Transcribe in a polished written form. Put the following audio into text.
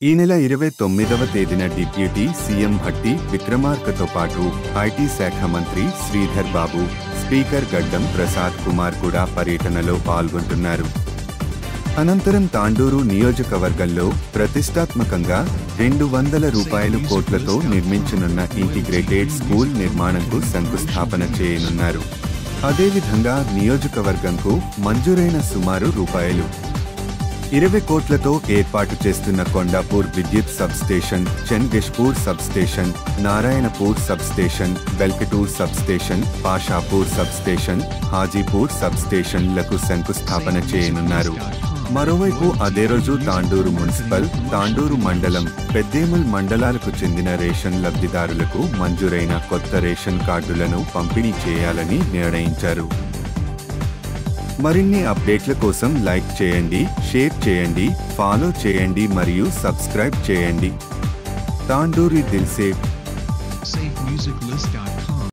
ఈ నెల 29వ తేదీన డిప్యూటీ సీఎం భట్టి విక్రమార్కతో పాటు ఐటీ శాఖ మంత్రి శ్రీధర్ బాబు, స్పీకర్ గడ్డం ప్రసాద్ కుమార్ కూడా పర్యటనలో పాల్గొంటున్నారు. అనంతరం తాండూరు నియోజకవర్గంలో ప్రతిష్టాత్మకంగా 200 కోట్లతో నిర్మించనున్న ఇంటిగ్రేటెడ్ స్కూల్ నిర్మాణంకు శంకుస్థాపన చేయనున్నారు. అదేవిధంగా నియోజకవర్గంకు మంజూరైన సుమారు ₹20 కోట్లతో ఏర్పాటు చేస్తున్న కొండాపూర్ విద్యుత్ substation, Chengeshpur substation, Narayanpur substation, Belkatur substation, Pashapur substation, Hajipur సబ్స్టేషన్లకు శంకుస్థాపన చేయనున్నారు. మరోవైపు అదే రోజు తాండూరు మున్సిపల్, తాండూరు మండలం, పెద్దేముల్ మండలాలకు చెందిన రేషన్ లబ్ధిదారులకు మంజూరైన కొత్త రేషన్ కార్డులను పంపిణీ చేయాలని నిర్ణయించారు. మరిన్ని అప్డేట్ల కోసం లైక్ చేయండి, షేర్ చేయండి, ఫాలో చేయండి మరియు సబ్స్క్రైబ్ చేయండి. తాండూరి దిల్ సేవ్.